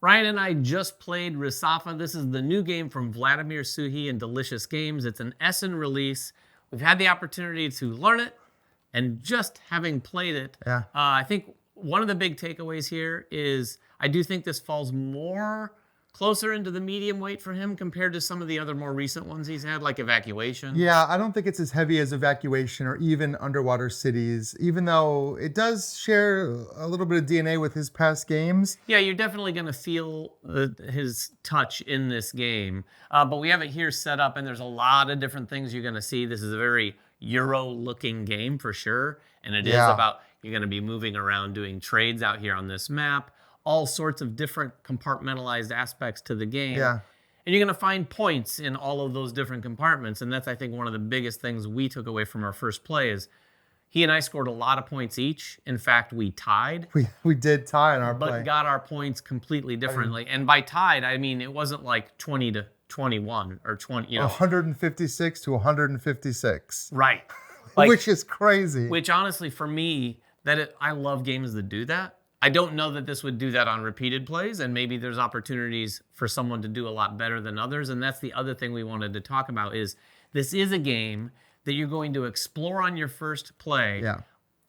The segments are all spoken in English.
Ryan and I just played Resafa. This is the new game from Vladimir, Suchy, and Delicious Games. It's an Essen release. We've had the opportunity to learn it, and just having played it, I think one of the big takeaways here is I do think this falls more closer into the medium weight for him compared to some of the other more recent ones he's had, like Evacuation. Yeah, I don't think it's as heavy as Evacuation or even Underwater Cities, even though it does share a little bit of DNA with his past games. Yeah, you're definitely going to feel his touch in this game. But we have it here set up, and there's a lot of different things you're going to see. This is a very Euro-looking game for sure, and it is about you're going to be moving around doing trades out here on this map. All sorts of different compartmentalized aspects to the game. Yeah. And you're going to find points in all of those different compartments. And that's, I think, one of the biggest things we took away from our first play is he and I scored a lot of points each. In fact, we tied. We did tie in our play. But got our points completely differently. And by tied, I mean, it wasn't like 20 to 21 or 20, 156 to 156. Right. Which is crazy. Which honestly, for me, I love games that do that. I don't know that this would do that on repeated plays, and maybe there's opportunities for someone to do a lot better than others. And that's the other thing we wanted to talk about is this is a game that you're going to explore on your first play,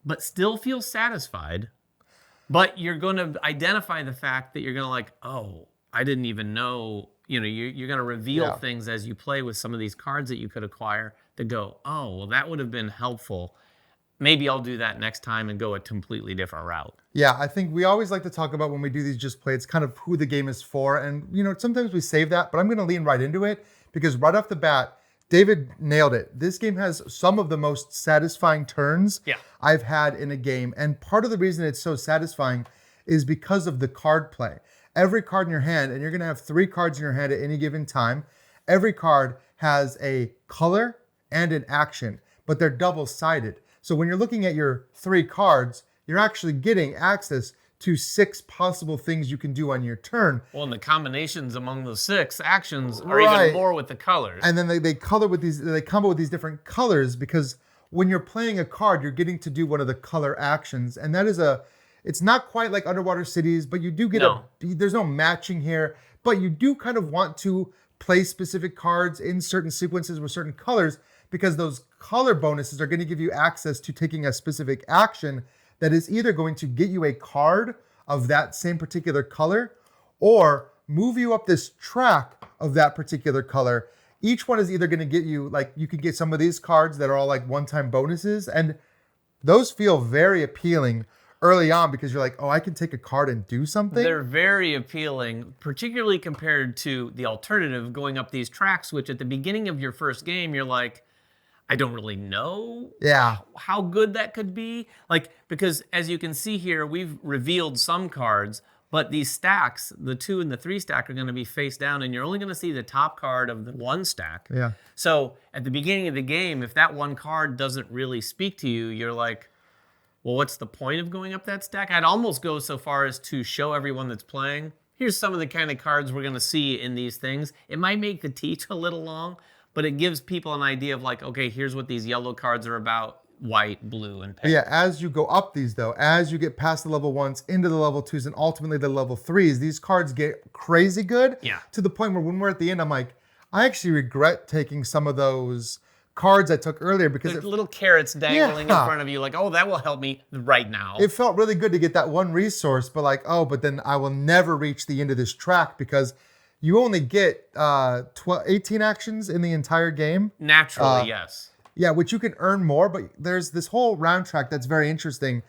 but still feel satisfied. But you're going to identify the fact that you're going to I didn't even know, you're going to reveal things as you play with some of these cards that you could acquire to go, that would have been helpful. Maybe I'll do that next time and go a completely different route. Yeah, I think we always like to talk about when we do these Just Play, it's kind of who the game is for. And, sometimes we save that, but I'm going to lean right into it because right off the bat, David nailed it. This game has some of the most satisfying turns I've had in a game. And part of the reason it's so satisfying is because of the card play. Every card in your hand, and you're going to have 3 cards in your hand at any given time. Every card has a color and an action, but they're double-sided. So when you're looking at your 3 cards, you're actually getting access to 6 possible things you can do on your turn. Well, and the combinations among those 6 actions are even more with the colors. And then they combo with these different colors because when you're playing a card, you're getting to do one of the color actions. And that is it's not quite like Underwater Cities, but you do get there's no matching here, but you do kind of want to play specific cards in certain sequences with certain colors because those color bonuses are going to give you access to taking a specific action that is either going to get you a card of that same particular color or move you up this track of that particular color. Each one is either going to get you, you could get some of these cards that are all like one-time bonuses, and those feel very appealing early on because you're like, I can take a card and do something. They're very appealing, particularly compared to the alternative going up these tracks, which at the beginning of your first game, you're like, I don't really know how good that could be. Because as you can see here, we've revealed some cards, but these stacks, the 2 and the 3 stack are going to be face down, and you're only going to see the top card of the 1 stack. Yeah. So at the beginning of the game, if that 1 card doesn't really speak to you, you're like, well, what's the point of going up that stack? I'd almost go so far as to show everyone that's playing, here's some of the kind of cards we're going to see in these things. It might make the teach a little long, but it gives people an idea of okay, here's what these yellow cards are about, white, blue, and pink. Yeah, as you go up these, though, as you get past the level 1s, into the level 2s, and ultimately the level 3s, these cards get crazy good to the point where when we're at the end, I'm like, I actually regret taking some of those cards I took earlier because little carrots dangling in front of you, that will help me right now. It felt really good to get that one resource, but but then I will never reach the end of this track because you only get 18 actions in the entire game. Naturally, yes. Yeah, which you can earn more, but there's this whole round track that's very interesting.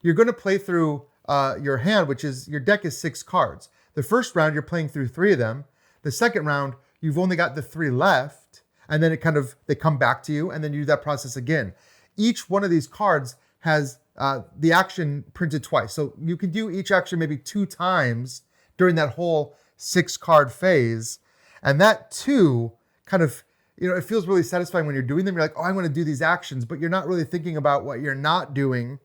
You're going to play through your hand, which is, your deck is 6 cards. The first round, you're playing through 3 of them. The second round, you've only got the 3 left, and then they come back to you, and then you do that process again. Each one of these cards has the action printed twice. So you can do each action maybe 2 times during that whole 6-card phase. And that too kind of, it feels really satisfying when you're doing them. You're like, I want to do these actions, but you're not really thinking about what you're not doing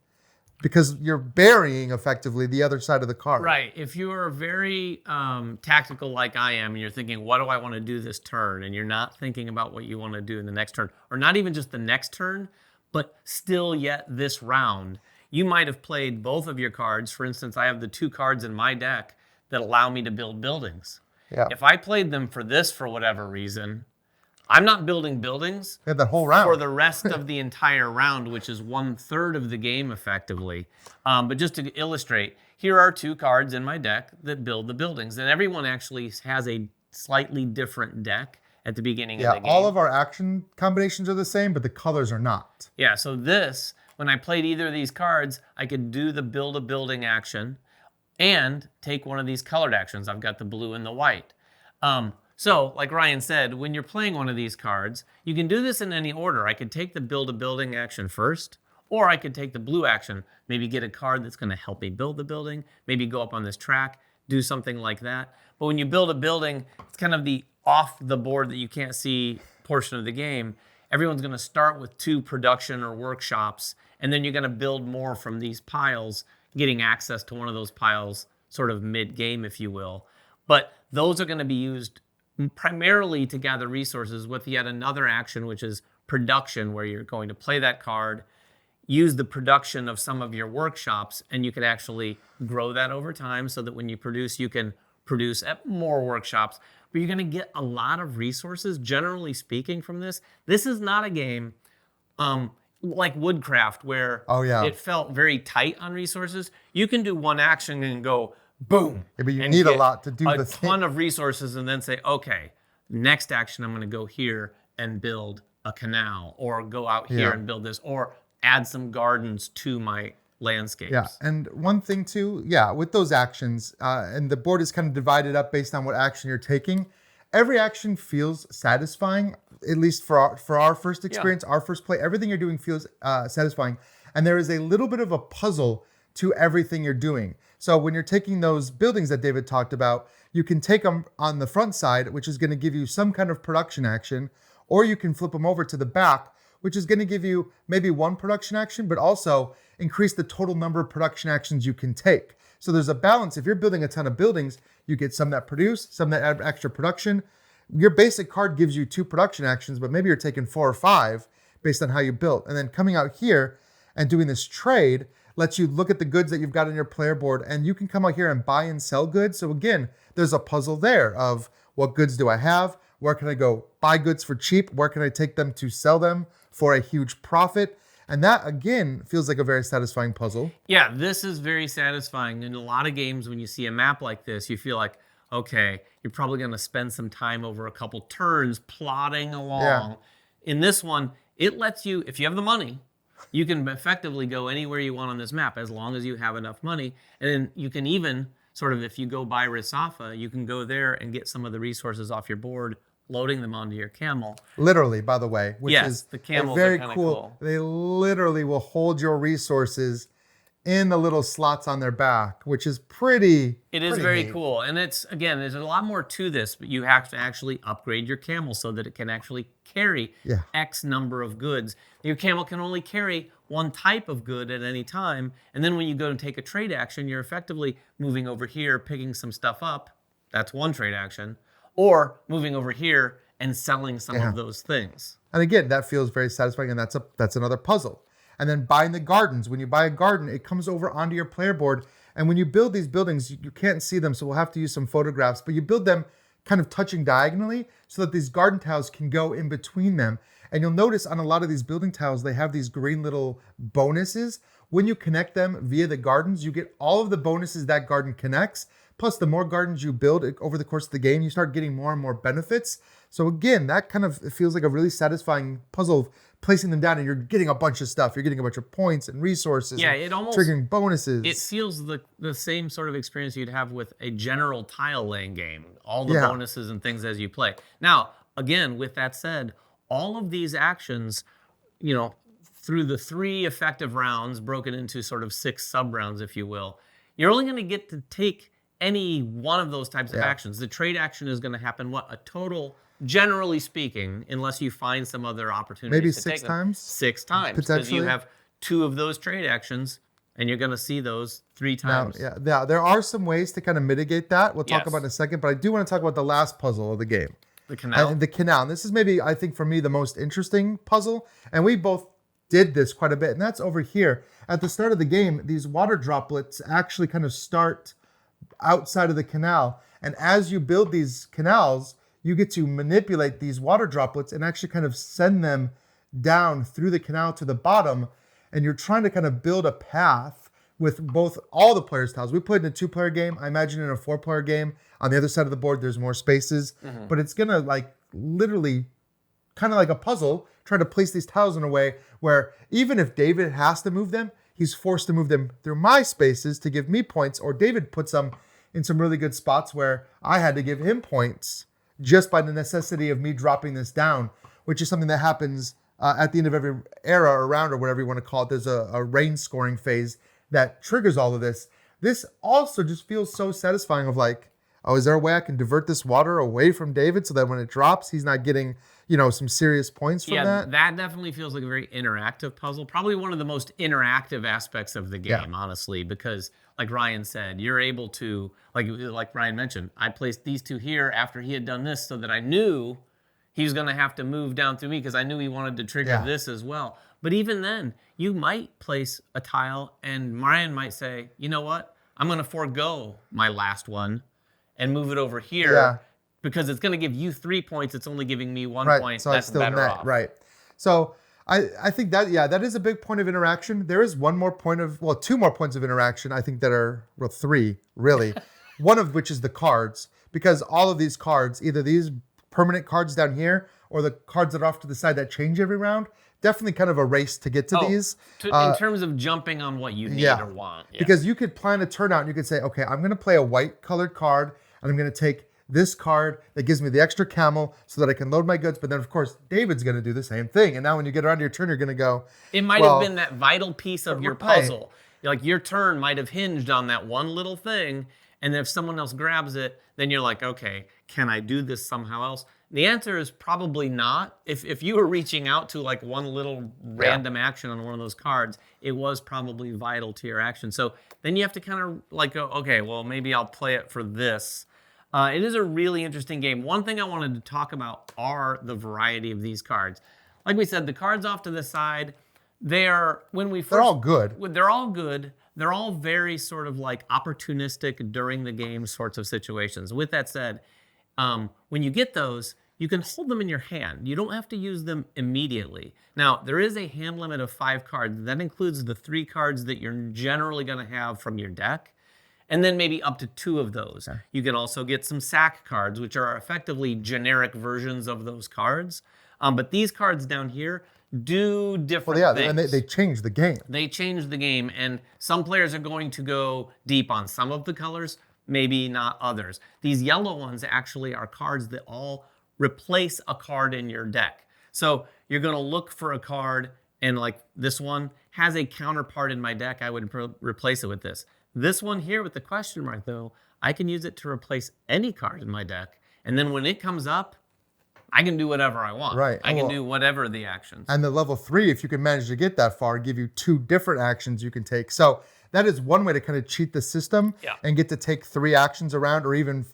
because you're burying effectively the other side of the card. Right. If you are very tactical like I am and you're thinking, what do I want to do this turn? And you're not thinking about what you want to do in the next turn, or not even just the next turn, but still yet this round, you might have played both of your cards. For instance, I have the 2 cards in my deck that allow me to build buildings. Yeah. If I played them for this for whatever reason, I'm not building buildings Yeah, the whole round. for the rest of the entire round, which is 1/3 of the game effectively. But just to illustrate, here are 2 cards in my deck that build the buildings. And everyone actually has a slightly different deck at the beginning of the game. All of our action combinations are the same, but the colors are not. Yeah, so this, when I played either of these cards, I could do the build a building action and take one of these colored actions. I've got the blue and the white. So, like Ryan said, when you're playing one of these cards, you can do this in any order. I could take the build a building action first, or I could take the blue action, maybe get a card that's going to help me build the building, maybe go up on this track, do something like that. But when you build a building, it's kind of the off the board that you can't see portion of the game. Everyone's going to start with 2 production or workshops, and then you're going to build more from these piles, getting access to one of those piles sort of mid-game, if you will. But those are going to be used primarily to gather resources with yet another action, which is production, where you're going to play that card, use the production of some of your workshops, and you can actually grow that over time so that when you produce, you can produce at more workshops. But you're going to get a lot of resources, generally speaking, from this. This is not a game like Woodcraft, where it felt very tight on resources. You can do one action and go, boom. Yeah, but you need a lot to do a ton of resources and then say, okay, next action I'm going to go here and build a canal, or go out here and build this, or add some gardens to my landscapes. Yeah, and one thing too, with those actions, and the board is kind of divided up based on what action you're taking. Every action feels satisfying, at least for our first experience, our first play. Everything you're doing feels satisfying, and there is a little bit of a puzzle to everything you're doing. So when you're taking those buildings that David talked about, you can take them on the front side, which is going to give you some kind of production action, or you can flip them over to the back, which is going to give you maybe one production action, but also increase the total number of production actions you can take. So there's a balance. If you're building a ton of buildings, you get some that produce, some that add extra production. Your basic card gives you 2 production actions, but maybe you're taking 4 or 5 based on how you built. And then coming out here and doing this trade lets you look at the goods that you've got on your player board, and you can come out here and buy and sell goods. So again, there's a puzzle there of what goods do I have? Where can I go buy goods for cheap? Where can I take them to sell them for a huge profit? And that, again, feels like a very satisfying puzzle. Yeah, this is very satisfying. In a lot of games, when you see a map like this, you feel like, okay, you're probably going to spend some time over a couple turns plotting along. Yeah. In this one, it lets you, if you have the money, you can effectively go anywhere you want on this map as long as you have enough money. And then you can even sort of, if you go buy Resafa, you can go there and get some of the resources off your board, loading them onto your camel. Literally, by the way, which is the camels very are kind of cool. They literally will hold your resources in the little slots on their back, which is pretty. It is very cool. And it's, again, there's a lot more to this, but you have to actually upgrade your camel so that it can actually carry X number of goods. Your camel can only carry one type of good at any time. And then when you go and take a trade action, you're effectively moving over here, picking some stuff up. That's one trade action. Or moving over here and selling some of those things. And again, that feels very satisfying, and that's another puzzle. And then buying the gardens. When you buy a garden, it comes over onto your player board. And when you build these buildings, you can't see them, so we'll have to use some photographs. But you build them kind of touching diagonally so that these garden tiles can go in between them. And you'll notice on a lot of these building tiles, they have these green little bonuses. When you connect them via the gardens, you get all of the bonuses that garden connects. Plus, the more gardens you build over the course of the game, you start getting more and more benefits. So again, that kind of feels like a really satisfying puzzle of placing them down, and you're getting a bunch of stuff. You're getting a bunch of points and resources. Yeah, it almost triggering bonuses. It feels the same sort of experience you'd have with a general tile laying game. All the bonuses and things as you play. Now, again, with that said, all of these actions, through the 3 effective rounds, broken into sort of 6 sub-rounds, if you will, you're only going to get to take any one of those types of actions. The trade action is going to happen, a total, generally speaking, unless you find some other opportunities maybe to 6 take times? 6 times. Because you have 2 of those trade actions, and you're going to see those 3 times. Now, there are some ways to kind of mitigate that. We'll talk about in a second, but I do want to talk about the last puzzle of the game. The canal? The canal. And this is maybe, I think, for me, the most interesting puzzle. And we both did this quite a bit, and that's over here. At the start of the game, these water droplets actually kind of start outside of the canal. And as you build these canals, you get to manipulate these water droplets and actually kind of send them down through the canal to the bottom. And you're trying to kind of build a path with both all the players' tiles. We played in a 2-player game. I imagine in a 4-player game, on the other side of the board, there's more spaces. But it's going to like literally kind of like a puzzle, trying to place these tiles in a way where even if David has to move them, he's forced to move them through my spaces to give me points, or David puts them in some really good spots where I had to give him points just by the necessity of me dropping this down, which is something that happens at the end of every era or round or whatever you want to call it. There's a range scoring phase that triggers all of this. This also just feels so satisfying of like, oh, is there a way I can divert this water away from David so that when it drops, he's not getting, some serious points from that? Yeah, that definitely feels like a very interactive puzzle. Probably one of the most interactive aspects of the game, honestly, because like Ryan said, you're able to, like Ryan mentioned, I placed these two here after he had done this so that I knew he was going to have to move down through me because I knew he wanted to trigger this as well. But even then, you might place a tile and Ryan might say, you know what? I'm going to forego my last one and move it over here because it's going to give you 3 points. It's only giving me 1 point. So that's still better net, off. right? So I think that, that is a big point of interaction. There is one more point of, 2 more points of interaction, I think that are, 3, really. One of which is the cards, because all of these cards, either these permanent cards down here or the cards that are off to the side that change every round, definitely kind of a race to get to these. In terms of jumping on what you need or want. Yeah. Because you could plan a turnout and you could say, okay, I'm going to play a white colored card and I'm going to take this card that gives me the extra camel so that I can load my goods. But then, of course, David's going to do the same thing. And now when you get around to your turn, you're going to go, it might have been that vital piece of your puzzle. Like your turn might have hinged on that one little thing. And if someone else grabs it, then you're like, okay, can I do this somehow else? The answer is probably not. If you were reaching out to like one little random action on one of those cards, it was probably vital to your action. So then you have to kind of like go, okay, well, maybe I'll play it for this. It is a really interesting game. One thing I wanted to talk about are the variety of these cards. Like we said, the cards off to the side, they're all good. They're all good. They're all very sort of like opportunistic during the game sorts of situations. With that said, when you get those, you can hold them in your hand. You don't have to use them immediately. Now, there is a hand limit of 5 cards. That includes the 3 cards that you're generally going to have from your deck, and then maybe up to 2 of those. Okay. You can also get some sack cards, which are effectively generic versions of those cards. But these cards down here do different things. And they change the game. They change the game, and some players are going to go deep on some of the colors, maybe not others. These yellow ones actually are cards that all replace a card in your deck. So you're going to look for a card, and like this one has a counterpart in my deck. I would replace it with this. This one here with the question mark, though, I can use it to replace any card in my deck. And then when it comes up, I can do whatever I want. Right. I can do whatever the actions. And the level 3, if you can manage to get that far, give you 2 different actions you can take. So that is one way to kind of cheat the system and get to take 3 actions around, or even,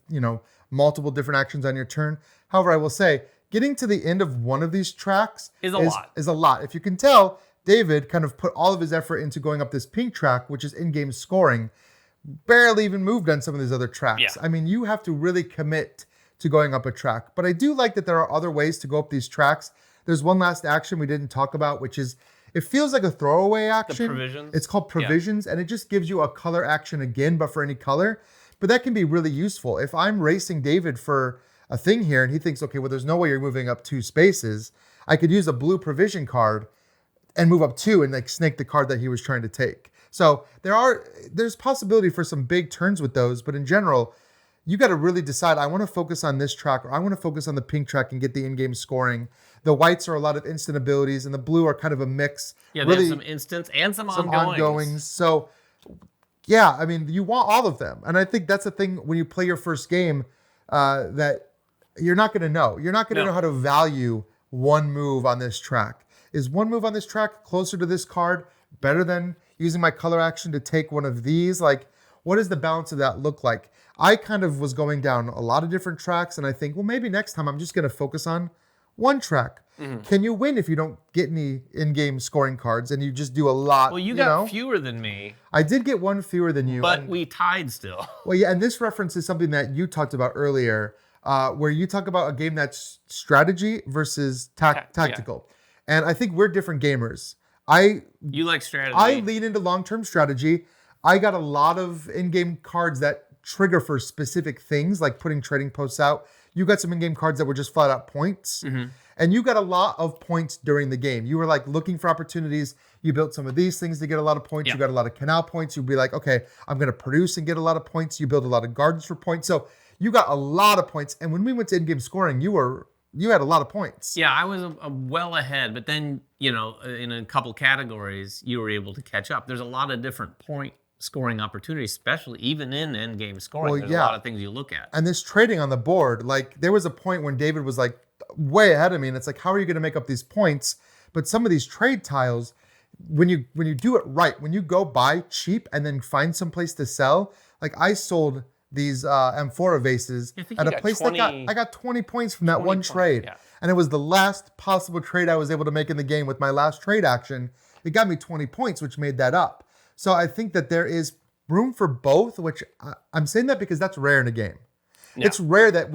multiple different actions on your turn. However, I will say, getting to the end of one of these tracks is a lot. If you can tell, David kind of put all of his effort into going up this pink track, which is in-game scoring, barely even moved on some of these other tracks. Yeah. I mean, you have to really commit to going up a track. But I do like that there are other ways to go up these tracks. There's one last action we didn't talk about, which is, it feels like a throwaway action. The provisions. It's called provisions, and it just gives you a color action again, but for any color. But that can be really useful. If I'm racing David for a thing here, and he thinks, okay, well, there's no way you're moving up 2 spaces, I could use a blue provision card and move up 2 and like snake the card that he was trying to take. So there's possibility for some big turns with those, but in general, you got to really decide, I want to focus on this track, or I want to focus on the pink track and get the in-game scoring. The whites are a lot of instant abilities, and the blue are kind of a mix. Yeah, really, they have some instants and some ongoings. So, yeah, I mean, you want all of them. And I think that's the thing when you play your first game that you're not going to know. You're not going to know how to value one move on this track. Is one move on this track closer to this card better than using my color action to take one of these? Like, what does the balance of that look like? I kind of was going down a lot of different tracks, and I think, well, maybe next time I'm just going to focus on one track. Can you win if you don't get any in-game scoring cards and you just do a lot? Well, you know? got fewer than me, I did get one fewer than you. but we tied still. Well, yeah, and this reference is something that you talked about earlier, where you talk about a game that's strategy versus tactical. And I think we're different gamers. You like strategy. I lean into long-term strategy. I got a lot of in-game cards that trigger for specific things, like putting trading posts out. You got some in-game cards that were just flat out points. And you got a lot of points during the game. You were like looking for opportunities. You built some of these things to get a lot of points. You got a lot of canal points. You'd be like, okay, I'm going to produce and get a lot of points. You build a lot of gardens for points. So you got a lot of points. And when we went to in-game scoring, you had a lot of points. Yeah, I was well ahead. But then, in a couple categories, you were able to catch up. There's a lot of different point scoring opportunities, especially even in end-game scoring. There's a lot of things you look at. And this trading on the board, like there was a point when David was like way ahead of me, and it's like, how are you going to make up these points? But some of these trade tiles, when you do it right, when you go buy cheap and then find some place to sell, like I sold these amphora vases at a place that I got 20 points from that one trade. And it was the last possible trade I was able to make in the game with my last trade action. It got me 20 points, which made that up. So I think that there is room for both, which I'm saying that because that's rare in a game. It's rare that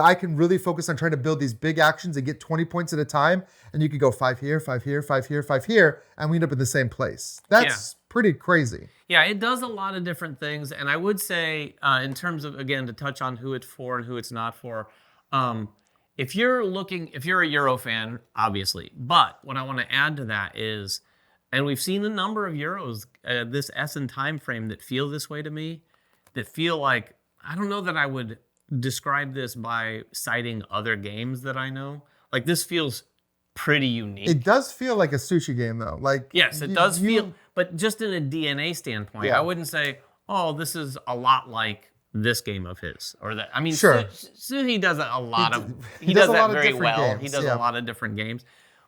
I can really focus on trying to build these big actions and get 20 points at a time. And you could go 5 here, 5 here, 5 here, 5 here, and we end up in the same place. That's pretty crazy. Yeah, it does a lot of different things. And I would say, in terms of, again, to touch on who it's for and who it's not for, if you're a Euro fan, obviously. But what I want to add to that is, and we've seen a number of Euros this Essen time frame that feel this way to me, that feel like, I don't know that I would describe this by citing other games that I know. Like, this feels pretty unique. It does feel like a Suchy game, though. Like, yes, it does feel, but just in a DNA standpoint, I wouldn't say, oh, this is a lot like this game of his or that. I mean, sure. Suchy does a lot of, he does that very well. Games. He does a lot of different games.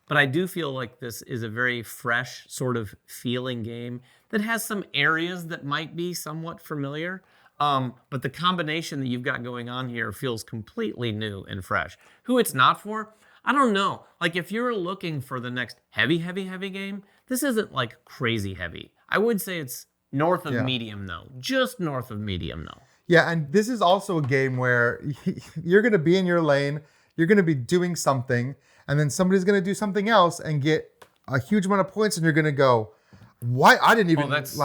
But I do feel like this is a very fresh sort of feeling game that has some areas that might be somewhat familiar. But the combination that you've got going on here feels completely new and fresh. Who it's not for, I don't know. Like if you're looking for the next heavy game, this isn't like crazy heavy. I would say it's north of medium though. Just north of medium though. Yeah, and this is also a game where you're going to be in your lane, you're going to be doing something, and then somebody's going to do something else and get a huge amount of points, and you're going to go, why? I didn't even that's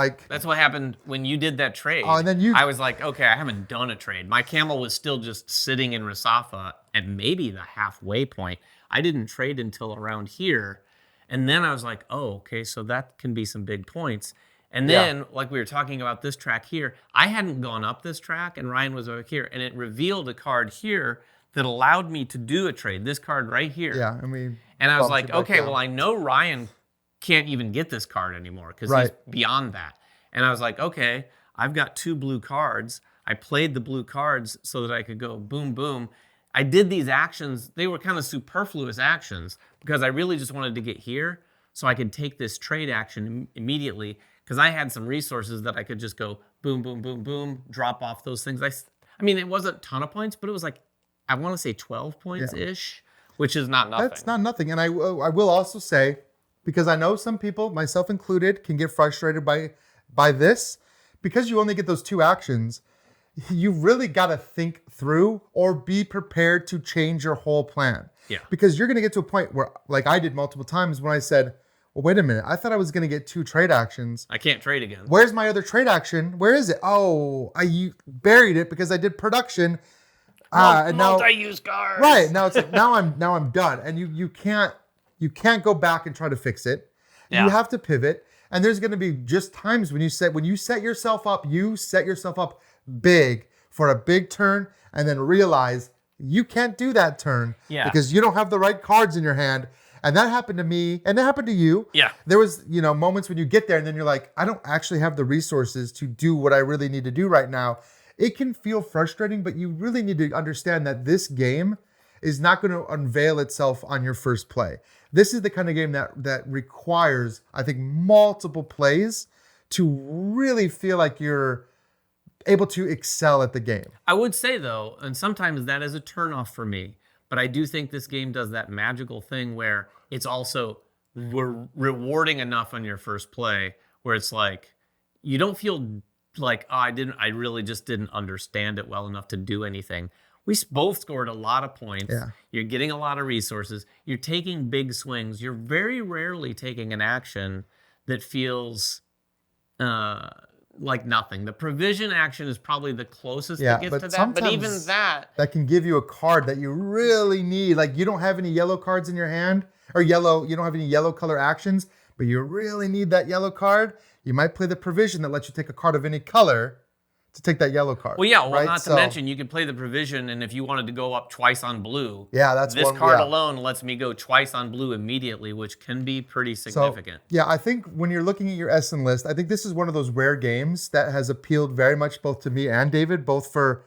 what happened when you did that trade. And then I was like, okay, I haven't done a trade. My camel was still just sitting in Resafa at maybe the halfway point. I didn't trade until around here. And then I was like, oh, okay, so that can be some big points. And then, like we were talking about this track here, I hadn't gone up this track, and Ryan was over here, and it revealed a card here that allowed me to do a trade. This card right here. Yeah, and I was like, okay, well, I know Ryan can't even get this card anymore because he's beyond that. And I was like, okay, I've got 2 blue cards. I played the blue cards so that I could go boom, boom. I did these actions. They were kind of superfluous actions because I really just wanted to get here so I could take this trade action immediately because I had some resources that I could just go boom, boom, boom, boom, drop off those things. I mean, it wasn't a ton of points, but it was like, I want to say 12 points-ish, which is not nothing. That's not nothing. And I will also say, because I know some people, myself included, can get frustrated by this. Because you only get those 2 actions, you really got to think through or be prepared to change your whole plan. Yeah. Because you're going to get to a point where, like I did multiple times, when I said, well, wait a minute, I thought I was going to get 2 trade actions. I can't trade again. Where's my other trade action? Where is it? Oh, you buried it because I did production. And multi-use cards. Right. Now it's like, now I'm done. And you can't go back and try to fix it. Yeah. You have to pivot. And there's going to be just times when you set yourself up big for a big turn and then realize you can't do that turn because you don't have the right cards in your hand. And that happened to me and that happened to you. Yeah. There was, moments when you get there and then you're like, I don't actually have the resources to do what I really need to do right now. It can feel frustrating, but you really need to understand that this game is not going to unveil itself on your first play. This is the kind of game that requires, I think, multiple plays to really feel like you're able to excel at the game. I would say, though, and sometimes that is a turnoff for me, But I do think this game does that magical thing where it's also rewarding enough on your first play where it's like you don't feel like, oh, I really just didn't understand it well enough to do anything. We both scored a lot of points. Yeah. You're getting a lot of resources. You're taking big swings. You're very rarely taking an action that feels like nothing. The provision action is probably the closest it gets to that. But even that can give you a card that you really need. Like you don't have any yellow cards in your hand, or you don't have any yellow color actions, but you really need that yellow card. You might play the provision that lets you take a card of any color to take that yellow card. Well, yeah. Well, right? not to mention, you could play the provision, and if you wanted to go up twice on blue, this card alone lets me go twice on blue immediately, which can be pretty significant. So, yeah, I think when you're looking at your Essen list, I think this is one of those rare games that has appealed very much both to me and David, both for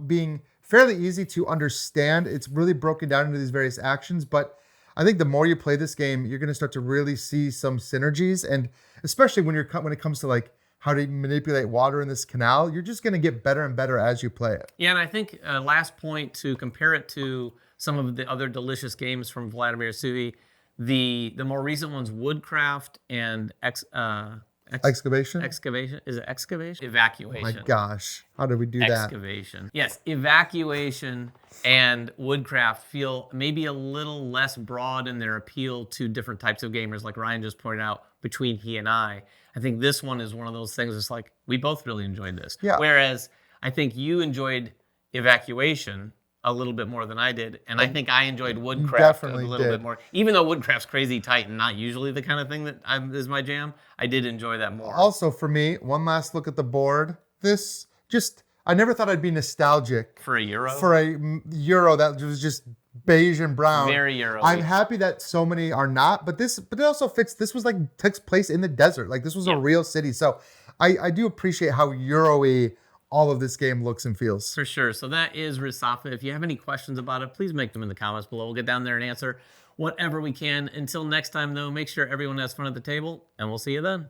being fairly easy to understand. It's really broken down into these various actions, but I think the more you play this game, you're going to start to really see some synergies, and especially when it comes to like how to manipulate water in this canal, you're just going to get better and better as you play it. Yeah, and I think last point to compare it to some of the other delicious games from Vladimir Suchy, the more recent ones, Woodcraft and Excavation? Excavation? Is it excavation? Evacuation. Oh my gosh. How did we do that? Excavation. Yes, evacuation and Woodcraft feel maybe a little less broad in their appeal to different types of gamers, like Ryan just pointed out, between he and I. I think this one is one of those things that's like, we both really enjoyed this. Yeah. Whereas I think you enjoyed Evacuation a little bit more than I did, and I think I enjoyed Woodcraft a little bit more. Even though Woodcraft's crazy tight and not usually the kind of thing that is my jam, I did enjoy that more. Also, for me, one last look at the board. I never thought I'd be nostalgic for a Euro. For a Euro that was just beige and brown. Very Euro. I'm happy that so many are not, but it also fits. This was takes place in the desert. Like this was a real city. So I do appreciate how Euro-y all of this game looks and feels. For sure. So that is Resafa. If you have any questions about it, please make them in the comments below. We'll get down there and answer whatever we can. Until next time, though, make sure everyone has fun at the table, and we'll see you then.